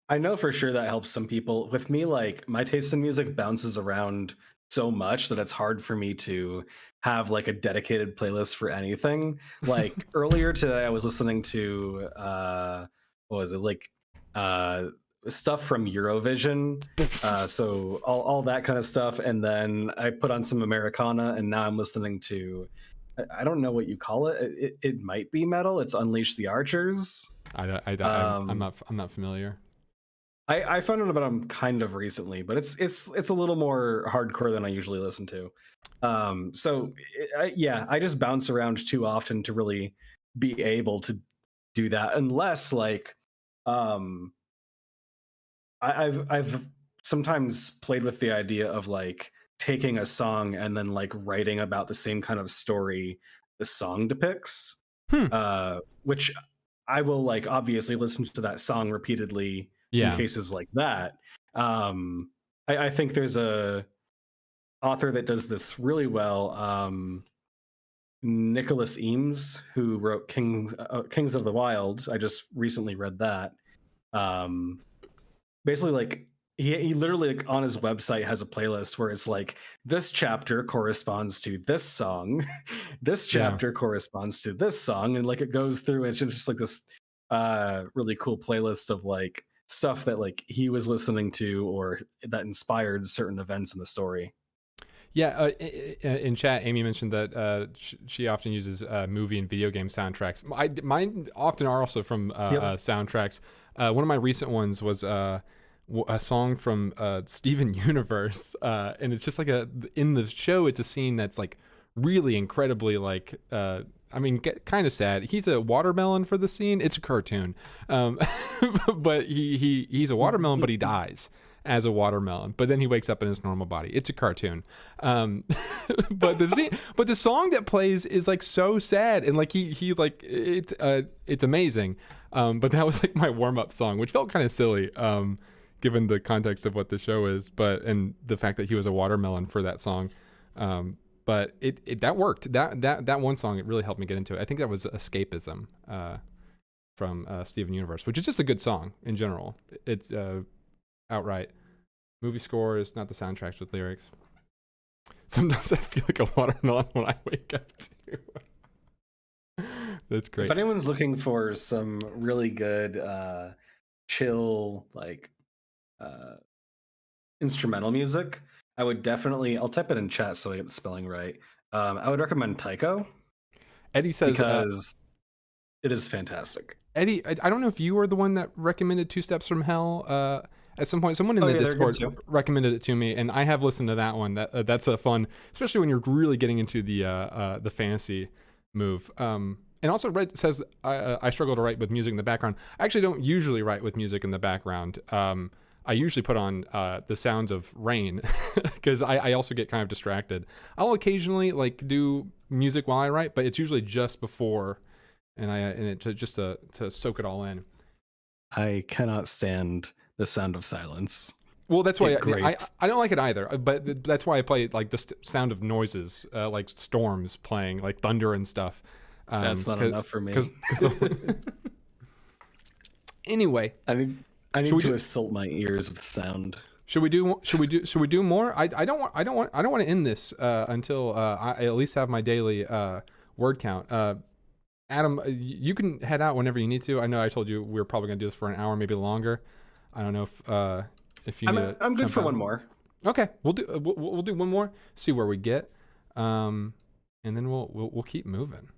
I know for sure that helps some people. With me, like my taste in music bounces around so much that it's hard for me to have like a dedicated playlist for anything. Like earlier today, I was listening to what was it like uh, stuff from Eurovision, so all that kind of stuff, and then I put on some Americana, and now I'm listening to I don't know what you call it. It might be metal. It's Unleash the Archers. I'm not familiar. I found out about them kind of recently, but it's a little more hardcore than I usually listen to. Yeah, I just bounce around too often to really be able to do that, unless like um, I've sometimes played with the idea of like taking a song and then like writing about the same kind of story the song depicts, Hmm. which I will like obviously listen to that song repeatedly in Yeah. cases like that. I think there's a author that does this really well, Nicholas Eames, who wrote Kings of the Wild. I just recently read that. Um, Basically, like he literally like, on his website has a playlist where it's like this chapter corresponds to this song, this Yeah. chapter corresponds to this song, and like it goes through and it's just like this really cool playlist of like stuff that like he was listening to or that inspired certain events in the story. Yeah, in chat, Amy mentioned that she often uses movie and video game soundtracks. Mine often are also from soundtracks. One of my recent ones was a song from Steven Universe, and it's just like in the show, it's a scene that's like really incredibly like. I mean, kind of sad. He's a watermelon for the scene. It's a cartoon, but he's a watermelon, but he dies as a watermelon, but then he wakes up in his normal body. It's a cartoon, but the song that plays is like so sad, and like he like it's amazing. But that was like my warm up song, which felt kind of silly, given the context of what the show is, and the fact that he was a watermelon for that song. But it that worked. That one song, it really helped me get into it. I think that was Escapism from Steven Universe, which is just a good song in general. It's outright movie scores, not the soundtracks with lyrics. Sometimes I feel like a watermelon when I wake up too. That's great. If anyone's looking for some really good chill like instrumental music, I would definitely, I'll type it in chat so I get the spelling right. I would recommend Tycho. Eddie says because it is fantastic. Eddie, I don't know if you were the one that recommended Two Steps from Hell at some point. Someone in the Discord recommended it to me, and I have listened to that one. That's a fun, especially when you're really getting into the fantasy move. And also, Red says I struggle to write with music in the background. I actually don't usually write with music in the background. I usually put on the sounds of rain because I also get kind of distracted. I'll occasionally like do music while I write, but it's usually just before, just to soak it all in. I cannot stand the sound of silence. Well, that's why I don't like it either. But that's why I play like the sound of noises, like storms playing, like thunder and stuff. That's not enough for me. Anyway, I need to assault my ears with sound. Should we do more? I don't want to end this until I at least have my daily word count. Adam, you can head out whenever you need to. I know I told you we were probably gonna do this for an hour, maybe longer. I don't know if you need. I'm good for one more. Okay, we'll do one more. See where we get, and then we'll keep moving.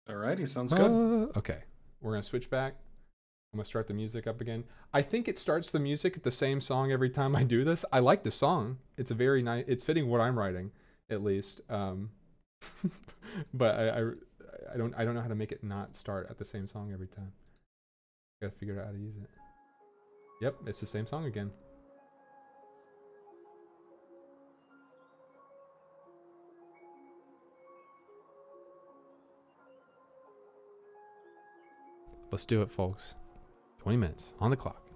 Alrighty, sounds good. Okay, we're gonna switch back. I'm gonna start the music up again. I think it starts the music at the same song every time I do this. I like the song. It's a very nice. It's fitting what I'm writing, at least. But I don't know how to make it not start at the same song every time. Gotta figure out how to use it. Yep, it's the same song again. Let's do it, folks. 20 minutes on the clock.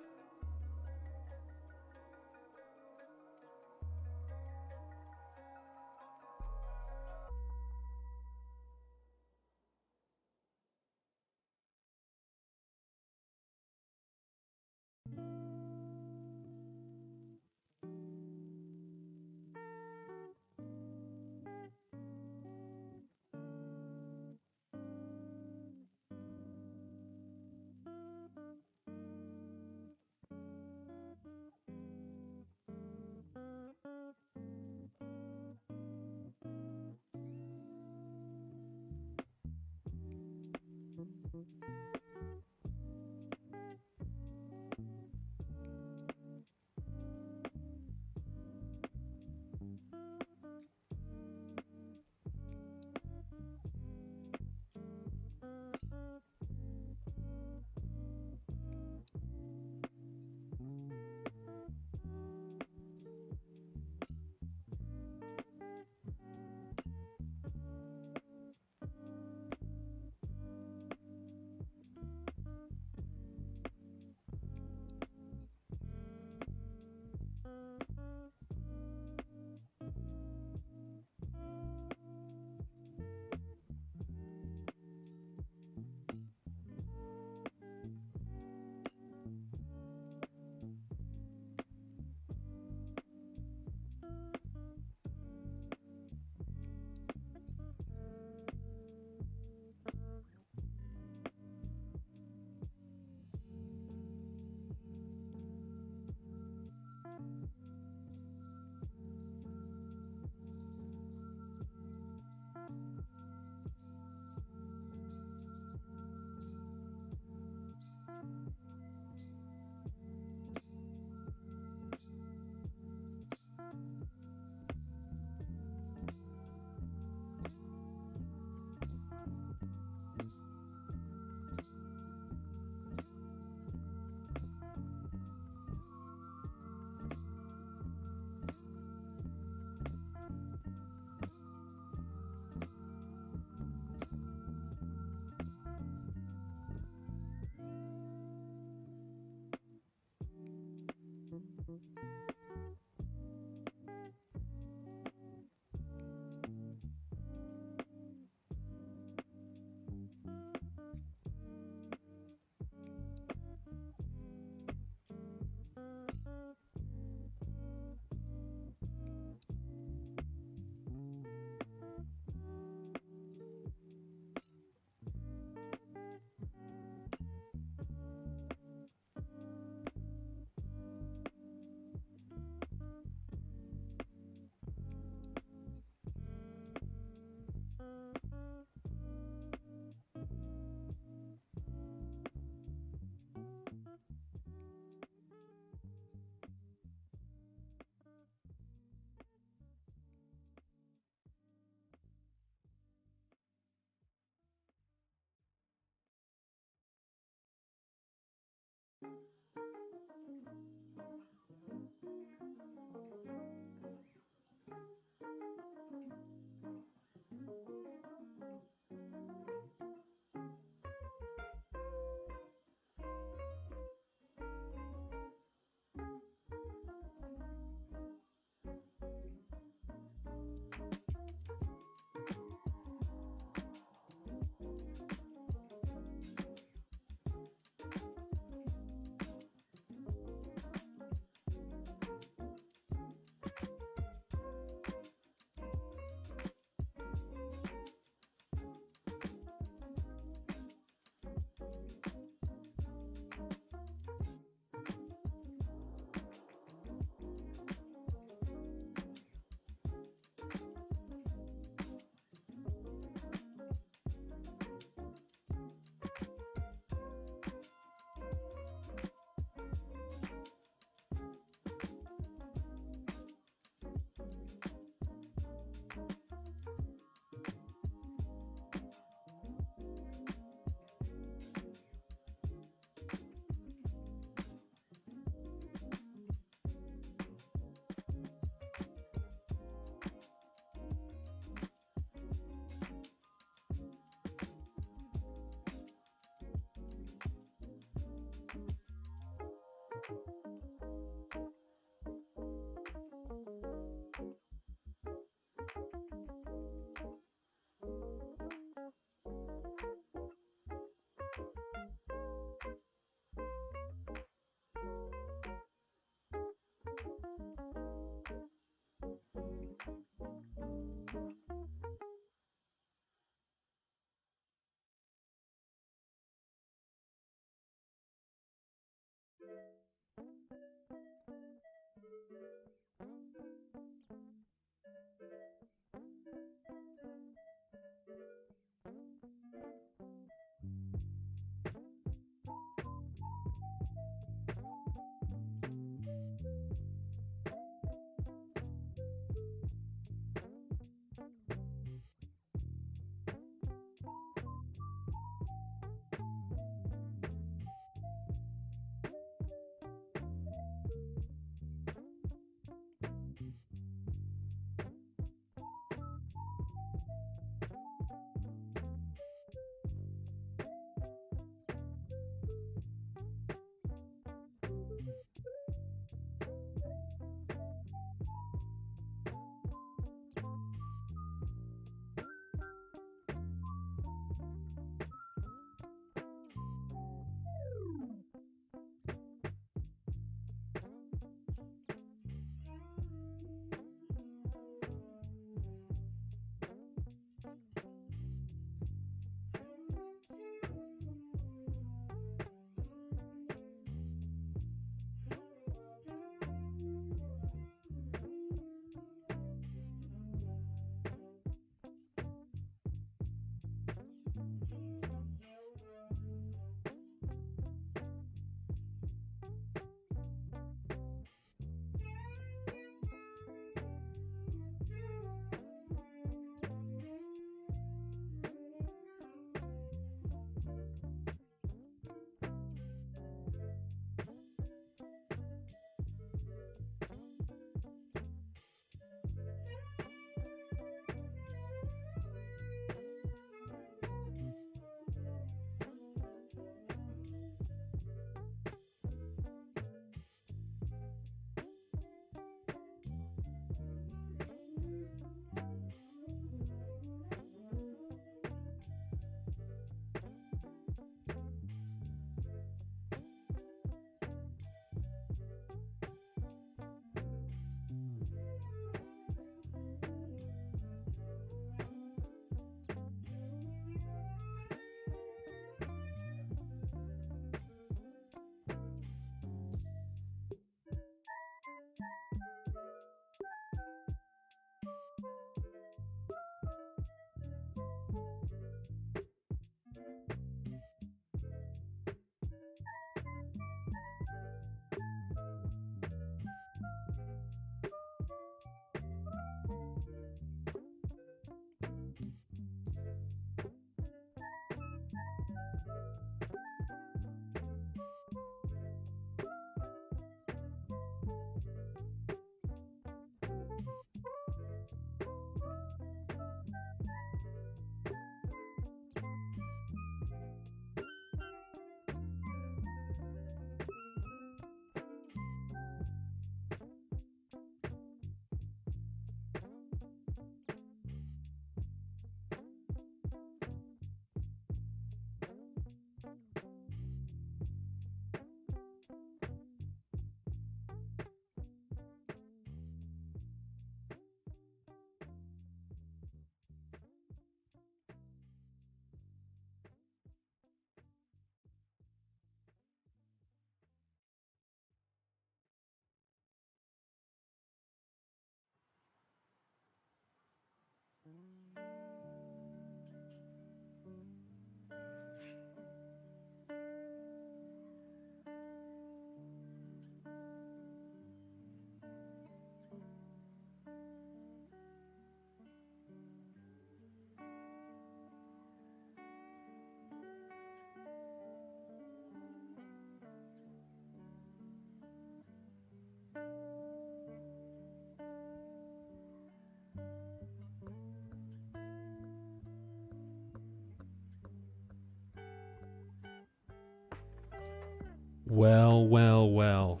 Well, well, well.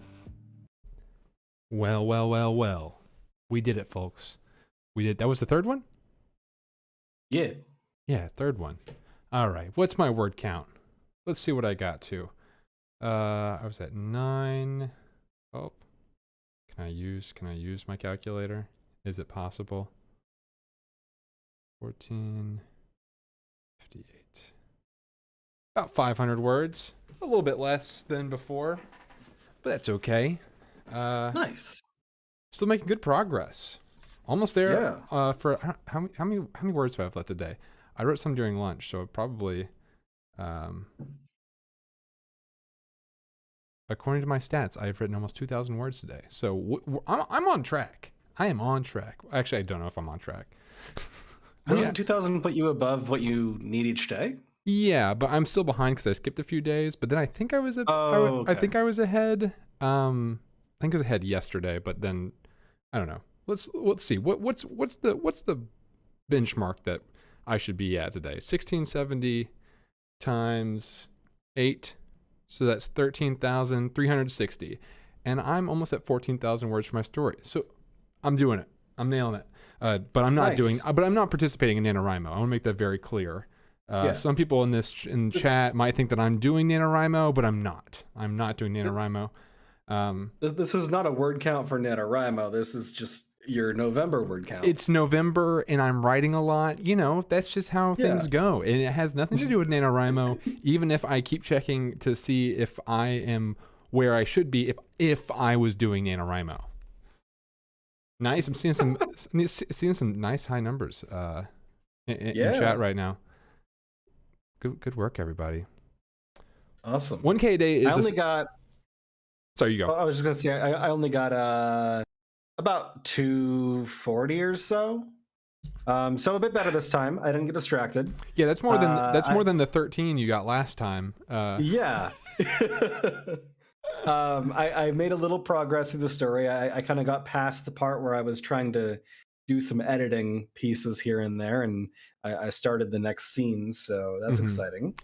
Well, well, well, well. We did it, folks. We did. That was the third one? Yeah. Yeah, third one. All right. What's my word count? Let's see what I got to. I was at 9. Oh. Can I use my calculator? Is it possible? 14, 58. About 500 words. A little bit less than before, but that's okay. Nice. Still making good progress. Almost there. Yeah. For how many words do I have left today? I wrote some during lunch, so probably, according to my stats, I've written almost 2,000 words today. So I'm on track. I am on track. Actually, I don't know if I'm on track. Doesn't 2,000 put you above what you need each day? Yeah, but I'm still behind because I skipped a few days. But then I think I was okay. I think I was ahead. I think I was ahead yesterday, but then I don't know. Let's see. What's the benchmark that I should be at today? 1670 times 8, so that's 13,360, and I'm almost at 14,000 words for my story. So I'm doing it. I'm nailing it. But I'm not But I'm not participating in NaNoWriMo. I want to make that very clear. Some people in chat might think that I'm doing NaNoWriMo, but I'm not. I'm not doing NaNoWriMo. This is not a word count for NaNoWriMo. This is just your November word count. It's November, and I'm writing a lot. You know, that's just how things go. And it has nothing to do with NaNoWriMo, even if I keep checking to see if I am where I should be if I was doing NaNoWriMo. Nice. I'm seeing some nice high numbers in chat right now. Good work, everybody. Awesome. 1K a day is. I only got. Sorry, you go. I was just gonna say I only got about 240 or so. So a bit better this time. I didn't get distracted. Yeah, that's more than the 13 you got last time. Yeah. I made a little progress through the story. I kind of got past the part where I was trying to do some editing pieces here and there, and I started the next scene, so that's exciting.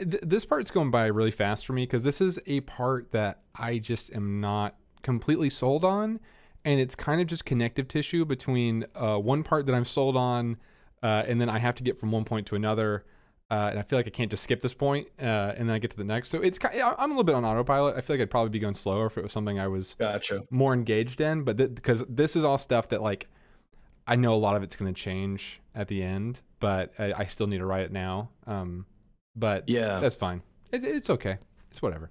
This part's going by really fast for me because this is a part that I just am not completely sold on, and it's kind of just connective tissue between one part that I'm sold on, and then I have to get from one point to another, and I feel like I can't just skip this point, and then I get to the next. So I'm a little bit on autopilot. I feel like I'd probably be going slower if it was something I was more engaged in, but because this is all stuff that like I know a lot of it's going to change at the end, but I still need to write it now. But yeah, that's fine. It's okay. It's whatever.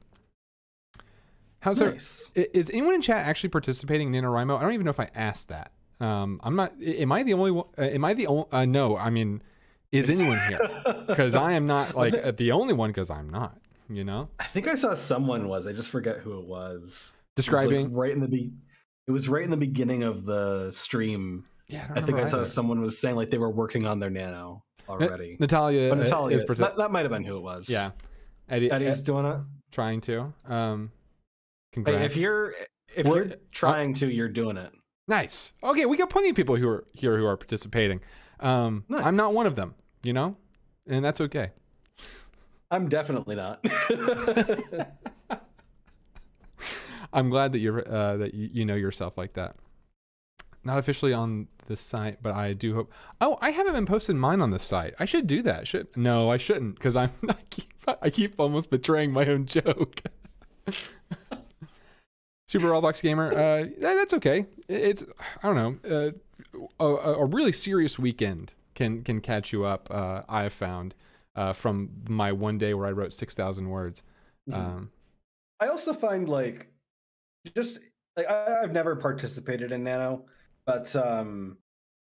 How's nice. Is anyone in chat actually participating in NaNoWriMo? I don't even know if I asked that. I'm not. Am I the only one? Am I the only? No. I mean, is anyone here? Because I am not like the only one. Because I'm not. You know. I think I saw someone was. I just forget who it was. Describing It was right in the beginning of the stream. Yeah, I think I saw someone was saying like they were working on their Nano already. Natalia is that might have been who it was. Yeah, Eddie's doing it. Trying to. Congrats. Hey, if you're trying to, you're doing it. Nice. Okay, we got plenty of people who are here who are participating. Nice. I'm not one of them, you know, and that's okay. I'm definitely not. I'm glad that you're you know yourself like that. Not officially on the site, but I do hope. Oh, I haven't been posting mine on the site. I should do that. No, I shouldn't, because I keep almost betraying my own joke. Super Roblox Gamer. That's okay. It's I don't know. A really serious weekend can catch you up. I have found from my one day where I wrote 6,000 words. I also find like just like I've never participated in Nano. But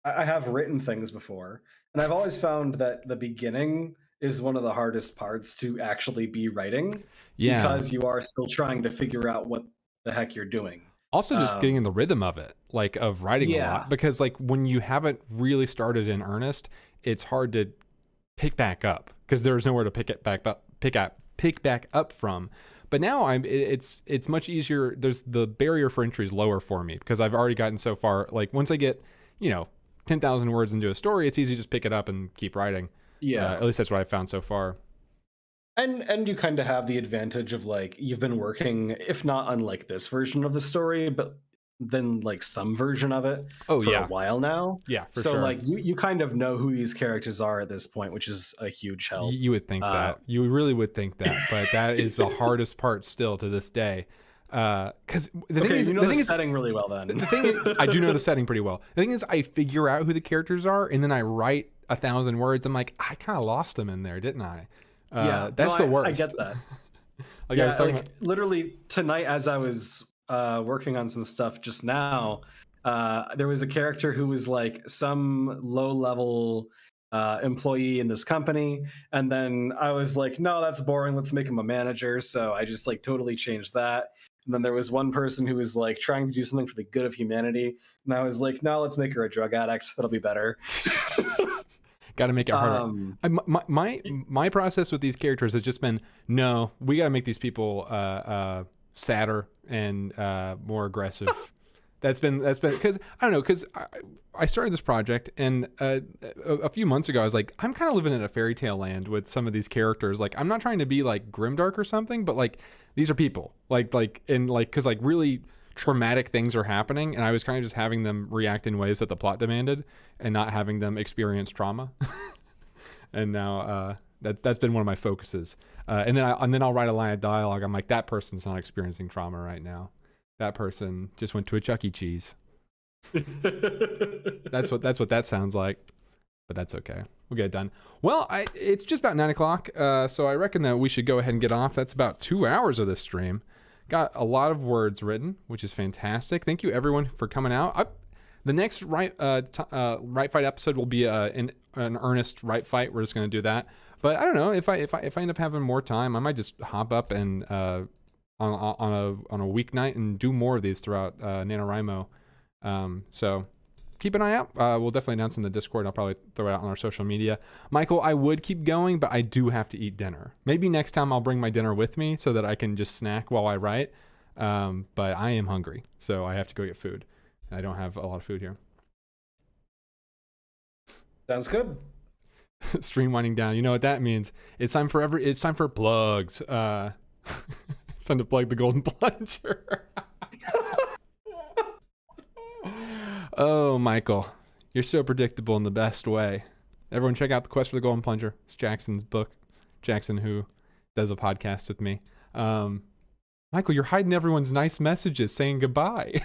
I have written things before, and I've always found that the beginning is one of the hardest parts to actually be writing Yeah. because you are still trying to figure out what the heck you're doing. Also just getting in the Um, rhythm of it, like of writing a lot, yeah, because like when you haven't really started in earnest, it's hard to pick back up because there's nowhere to pick back up from. But now it's much easier. There's the barrier for entry is lower for me because I've already gotten so far. Like once I get, 10,000 words into a story, it's easy to just pick it up and keep writing. yeah. At least that's what I've found so far. And you kind of have the advantage of like you've been working, if not on like this version of the story, but then like some version of it Oh for a yeah, while now. yeah, for So sure. like you kind of know who these characters are at this point, which is a huge help. You would think Uh, that. You really would think that, but that is the hardest part still to this day. Because the thing okay, is, you know the the thing is, setting really well then. the thing is, I do know the setting pretty well. The thing is, I figure out who the characters are, and then I write 1,000 words. I'm like, I kind of lost them in there, didn't I? Yeah, That's no, the worst. I get that. Like I was talking like about, literally tonight as I was working on some stuff just now, there was a character who was like some low level employee in this company, and then I was like, no, that's boring. Let's make him a manager. So I just like totally changed that. And then there was one person who was like trying to do something for the good of humanity, and I was like, no, let's make her a drug addict. That'll be better. got to make it harder. um, My process with these characters has just been, no, we got to make these people sadder and more aggressive. That's been because I don't know, because I started this project, and a few months ago I was like, I'm kind of living in a fairy tale land with some of these characters. Like I'm not trying to be like grimdark or something, but like these are people, because like really traumatic things are happening, and I was kind of just having them react in ways that the plot demanded, and not having them experience trauma. And now that's been one of my focuses. And then I'll write a line of dialogue. I'm like, that person's not experiencing trauma right now. That person just went to a Chuck E. Cheese. That's what that sounds like. But that's okay. We'll get it done. Well, it's just about 9:00, so I reckon that we should go ahead and get off. That's about 2 hours of this stream. Got a lot of words written, which is fantastic. Thank you everyone for coming out. The next right fight episode will be an earnest right fight. We're just going to do that. But I don't know, if I end up having more time, I might just hop up and on a weeknight and do more of these throughout NaNoWriMo. So keep an eye out. We'll definitely announce in the Discord. I'll probably throw it out on our social media. Michael, I would keep going, but I do have to eat dinner. Maybe next time I'll bring my dinner with me so that I can just snack while I write. But I am hungry, so I have to go get food. I don't have a lot of food here. sounds good. Stream winding down. You know what that means? It's time for plugs. It's time to plug the golden plunger. Oh, Michael, you're so predictable in the best way. Everyone check out The Quest for the Golden Plunger. It's Jackson's book. Jackson, who does a podcast with me. Michael, you're hiding everyone's nice messages saying goodbye.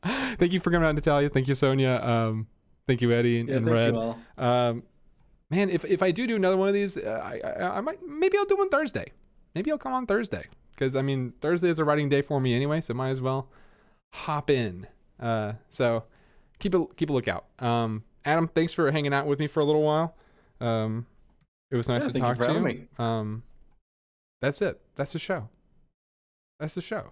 Thank you for coming out, Natalia. Thank you, Sonia. Thank you, Eddie and Red. You all. Man, if I do another one of these, I might, maybe I'll do one Thursday. Maybe I'll come on Thursday, because I mean Thursday is a writing day for me anyway, so might as well hop in. So keep a lookout. Adam, thanks for hanging out with me for a little while. It was nice to talk to you. Me. That's it. That's the show. That's the show.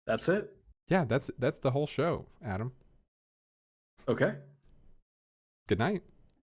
That's it. Yeah, that's the whole show, Adam. Okay. Good night.